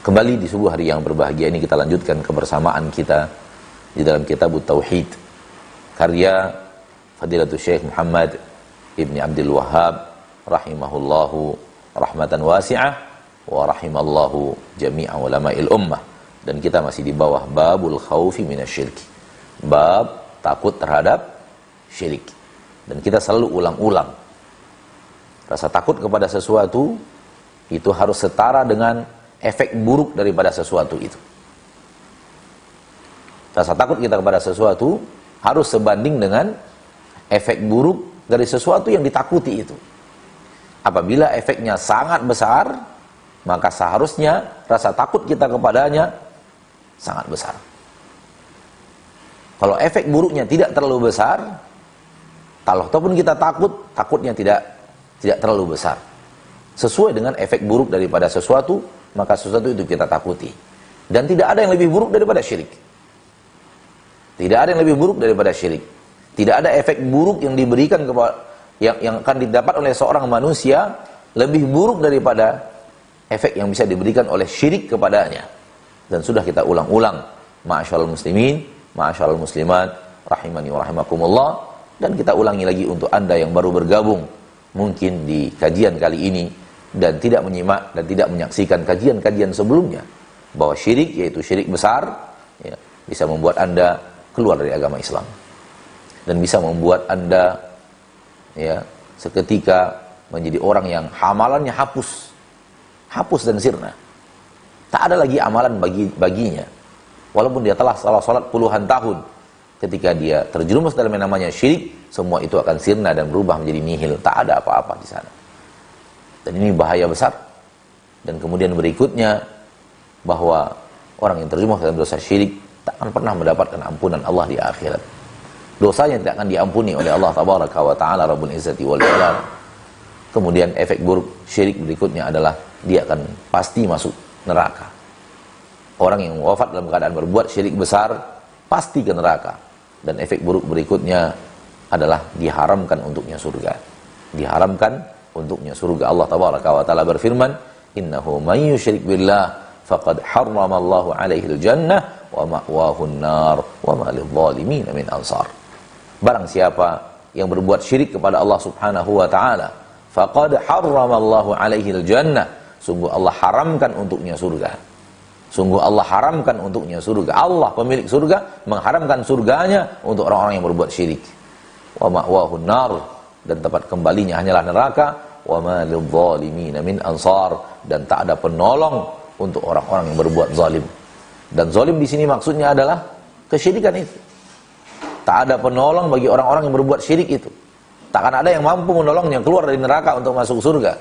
Kembali di subuh hari yang berbahagia ini kita lanjutkan kebersamaan kita di dalam kitab Tauhid karya Fadilatul Syekh Muhammad Ibni Abdul Wahhab rahimahullahu rahmatan wasi'ah wa rahimallahu jami'a ulama'il ummah. Dan kita masih di bawah babul khaufi minasyirki, bab takut terhadap syirik. Dan kita selalu ulang-ulang, rasa takut kepada sesuatu itu harus setara dengan efek buruk daripada sesuatu itu. Rasa takut kita kepada sesuatu harus sebanding dengan efek buruk dari sesuatu yang ditakuti itu. Apabila efeknya sangat besar, maka seharusnya rasa takut kita kepadanya sangat besar. Kalau efek buruknya tidak terlalu besar, kalau ataupun kita takut, takutnya tidak terlalu besar. Sesuai dengan efek buruk daripada sesuatu, maka sesuatu itu kita takuti. Dan tidak ada yang lebih buruk daripada syirik. Tidak ada yang lebih buruk daripada syirik. Tidak ada efek buruk yang diberikan kepada yang akan didapat oleh seorang manusia lebih buruk daripada efek yang bisa diberikan oleh syirik kepadanya. Dan sudah kita ulang-ulang, ma'asyiral muslimin, ma'asyiral muslimat, rahimani wa rahimakumullah. Dan kita ulangi lagi untuk Anda yang baru bergabung mungkin di kajian kali ini dan tidak menyimak dan tidak menyaksikan kajian-kajian sebelumnya, bahwa syirik, yaitu syirik besar, ya, bisa membuat Anda keluar dari agama Islam dan bisa membuat Anda ya seketika menjadi orang yang amalannya hapus dan sirna. Tak ada lagi amalan baginya, walaupun dia telah salat puluhan tahun. Ketika dia terjerumus dalam yang namanya syirik, semua itu akan sirna dan berubah menjadi nihil. Tak ada apa-apa di sana. Dan ini bahaya besar. Dan kemudian berikutnya, bahwa orang yang terjerumus dalam dosa syirik tak akan pernah mendapatkan ampunan Allah di akhirat. Dosanya tidak akan diampuni oleh Allah Tabaraka wa Ta'ala Rabbul Izzati wal Jalal. Kemudian efek buruk syirik berikutnya adalah dia akan pasti masuk neraka. Orang yang wafat dalam keadaan berbuat syirik besar pasti ke neraka. Dan efek buruk berikutnya adalah diharamkan untuknya surga. Diharamkan untuknya surga. Allah Tabaraka wa Ta'ala berfirman, innahu man yusyrik billah faqad harramallahu alaihi al-jannah wa ma'wahu an-nar wa ma lidh-dhalimin min ansar. Barang siapa yang berbuat syirik kepada Allah Subhanahu wa Ta'ala, faqad harramallahu alaihi al-jannah, sungguh Allah haramkan untuknya surga. Sungguh Allah haramkan untuknya surga. Allah pemilik surga mengharamkan surganya untuk orang-orang yang berbuat syirik. Wa ma'wahu an-nar, dan tempat kembalinya hanyalah neraka. Wa ma lidh-dhalimin min ansar, dan tak ada penolong untuk orang-orang yang berbuat zalim. Dan zalim di sini maksudnya adalah kesyirikan itu. Tak ada penolong bagi orang-orang yang berbuat syirik itu. Tak akan ada yang mampu menolongnya keluar dari neraka untuk masuk surga.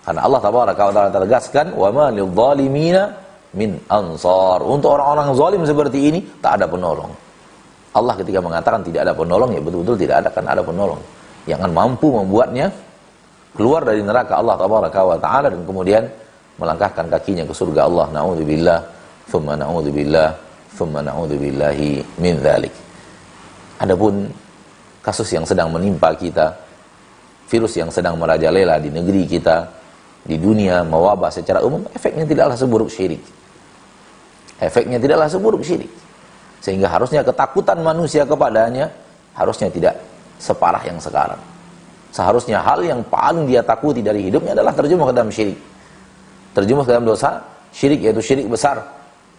Karena Allah Tabaraka wa Ta'ala tegaskan, wa ma lidh-dhalimin min ansar. Untuk orang-orang zalim seperti ini tak ada penolong. Allah ketika mengatakan tidak ada penolong, ya betul-betul tidak akan ada penolong yang akan mampu membuatnya keluar dari neraka Allah Tabaraka wa Ta'ala dan kemudian melangkahkan kakinya ke surga Allah. Na'udzubillah, thumma na'udzubillah, thumma na'udzubillahi min dzalik. Adapun kasus yang sedang menimpa kita, virus yang sedang merajalela di negeri kita, di dunia, mewabah secara umum, efeknya tidaklah seburuk syirik. Efeknya tidaklah seburuk syirik. Sehingga harusnya ketakutan manusia kepadanya harusnya tidak separah yang sekarang. Seharusnya hal yang paling dia takuti dari hidupnya adalah terjerumus ke dalam syirik. Terjerumus ke dalam dosa syirik, yaitu syirik besar.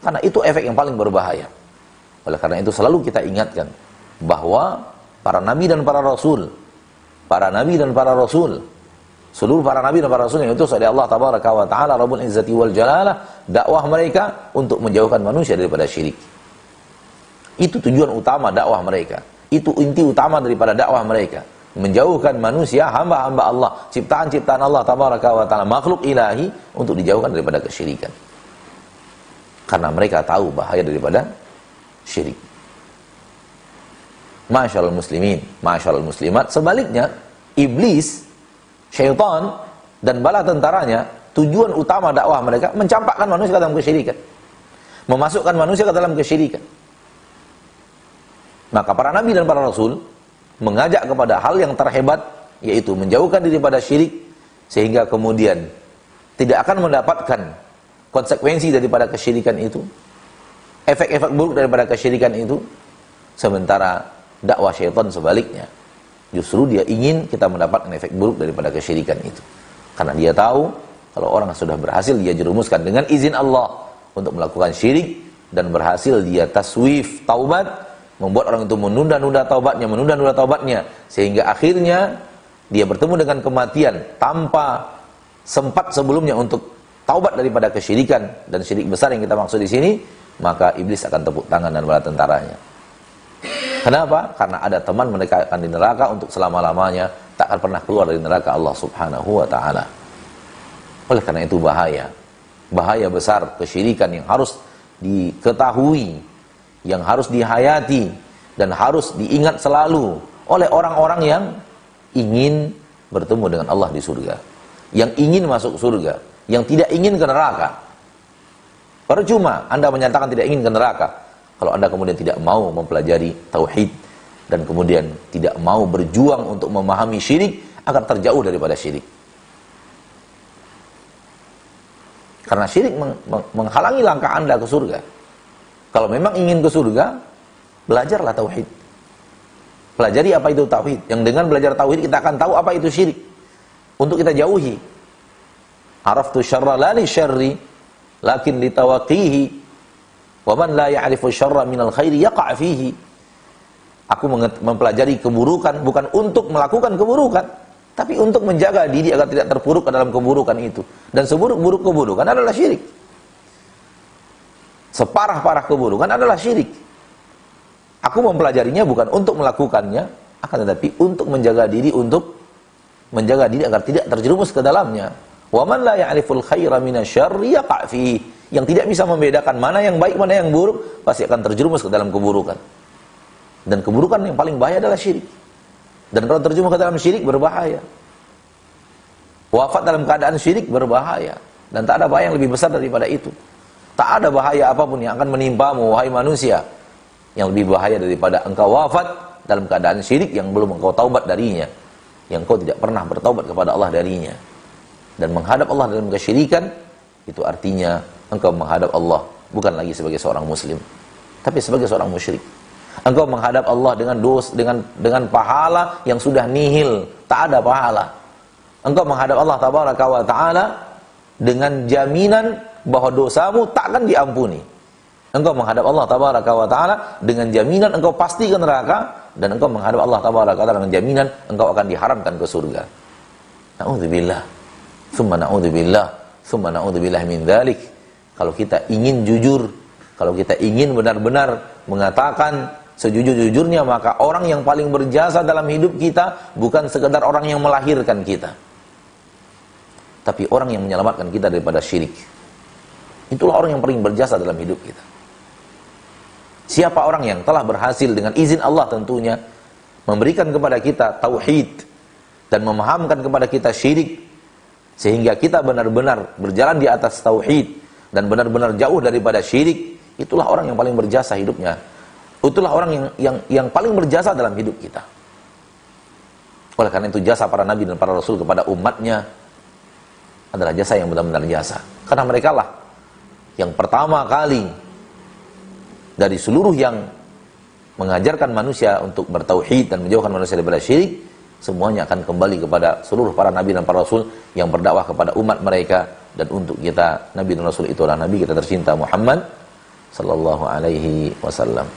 Karena itu efek yang paling berbahaya. Oleh karena itu selalu kita ingatkan bahwa para nabi dan para rasul, seluruh para nabi dan para rasul yang diutus oleh Allah Tabaraka wa Ta'ala Rabbul Izzati wal Jalalah, dakwah mereka untuk menjauhkan manusia daripada syirik. Itu tujuan utama dakwah mereka. Itu inti utama daripada dakwah mereka. Menjauhkan manusia, hamba-hamba Allah, ciptaan-ciptaan Allah Tabaraka wa Ta'ala, makhluk ilahi, untuk dijauhkan daripada kesyirikan. Karena mereka tahu bahaya daripada syirik. Ma'asyiral muslimin, ma'asyiral muslimat, sebaliknya iblis, syaitan dan bala tentaranya, tujuan utama dakwah mereka mencampakkan manusia ke dalam kesyirikan, memasukkan manusia ke dalam kesyirikan. Maka para nabi dan para rasul mengajak kepada hal yang terhebat, yaitu menjauhkan diri pada syirik, sehingga kemudian tidak akan mendapatkan konsekuensi daripada kesyirikan itu, efek-efek buruk daripada kesyirikan itu. Sementara dakwah syaitan sebaliknya, justru dia ingin kita mendapatkan efek buruk daripada kesyirikan itu. Karena dia tahu kalau orang sudah berhasil dia jerumuskan dengan izin Allah untuk melakukan syirik dan berhasil dia taswif taubat, membuat orang itu menunda-nunda taubatnya, sehingga akhirnya dia bertemu dengan kematian tanpa sempat sebelumnya untuk taubat daripada kesyirikan dan syirik besar yang kita maksud di sini, maka iblis akan tepuk tangan dan bala tentaranya. Kenapa? Karena ada teman mereka akan di neraka untuk selama-lamanya, tak akan pernah keluar dari neraka Allah Subhanahu wa taala. Oleh karena itu bahaya besar kesyirikan yang harus diketahui, yang harus dihayati dan harus diingat selalu oleh orang-orang yang ingin bertemu dengan Allah di surga, yang ingin masuk surga, yang tidak ingin ke neraka. Percuma Anda menyatakan tidak ingin ke neraka kalau Anda kemudian tidak mau mempelajari tauhid dan kemudian tidak mau berjuang untuk memahami syirik agar terjauh daripada syirik. Karena syirik menghalangi langkah Anda ke surga. Kalau memang ingin ke surga, belajarlah tauhid. Pelajari apa itu tauhid. Yang dengan belajar tauhid kita akan tahu apa itu syirik, untuk kita jauhi. Araftu syarra la li syarri lakin li tawaqihi. Wa man la ya'rifu syarra minal khairi yaqa' fihi. Aku mempelajari keburukan bukan untuk melakukan keburukan, tapi untuk menjaga diri agar tidak terpuruk ke dalam keburukan itu. Dan seburuk-buruk keburukan adalah syirik. Separah-parah keburukan adalah syirik. Aku mempelajarinya bukan untuk melakukannya, akan tetapi untuk menjaga diri agar tidak terjerumus ke dalamnya. Wa man la ya'riful khaira minasyarri yaqa' fihi. Yang tidak bisa membedakan mana yang baik, mana yang buruk, pasti akan terjerumus ke dalam keburukan. Dan keburukan yang paling bahaya adalah syirik. Dan kalau terjerumus ke dalam syirik berbahaya. Wafat dalam keadaan syirik berbahaya. Dan tak ada bahaya yang lebih besar daripada itu. Tak ada bahaya apapun yang akan menimpamu, wahai manusia, yang lebih bahaya daripada engkau wafat dalam keadaan syirik yang belum engkau taubat darinya, yang engkau tidak pernah bertaubat kepada Allah darinya. Dan menghadap Allah dalam kesyirikan, itu artinya engkau menghadap Allah bukan lagi sebagai seorang muslim, tapi sebagai seorang musyrik. Engkau menghadap Allah dengan dengan pahala yang sudah nihil, tak ada pahala. Engkau menghadap Allah tabaraka wa taala dengan jaminan bahwa dosamu tak akan diampuni. Engkau menghadap Allah tabaraka wa taala dengan jaminan engkau pasti ke neraka, dan engkau menghadap Allah tabaraka wa taala dengan jaminan engkau akan diharamkan ke surga. Na'udzubillah. Tsumma na'udzubillah. Tsumma na'udzubillah min dzalik. Kalau kita ingin jujur, kalau kita ingin benar-benar mengatakan sejujur-jujurnya, maka orang yang paling berjasa dalam hidup kita bukan sekedar orang yang melahirkan kita, tapi orang yang menyelamatkan kita daripada syirik. Itulah orang yang paling berjasa dalam hidup kita. Siapa orang yang telah berhasil dengan izin Allah tentunya memberikan kepada kita tauhid dan memahamkan kepada kita syirik, sehingga kita benar-benar berjalan di atas tauhid dan benar-benar jauh daripada syirik, itulah orang yang paling berjasa hidupnya. Itulah orang yang paling berjasa dalam hidup kita. Oleh karena itu jasa para nabi dan para rasul kepada umatnya adalah jasa yang benar-benar jasa. Karena mereka lah yang pertama kali dari seluruh yang mengajarkan manusia untuk bertauhid dan menjauhkan manusia daripada syirik, semuanya akan kembali kepada seluruh para nabi dan para rasul yang berdakwah kepada umat mereka. Dan untuk kita, nabi dan rasul itu adalah nabi kita tercinta Muhammad sallallahu alaihi wasallam.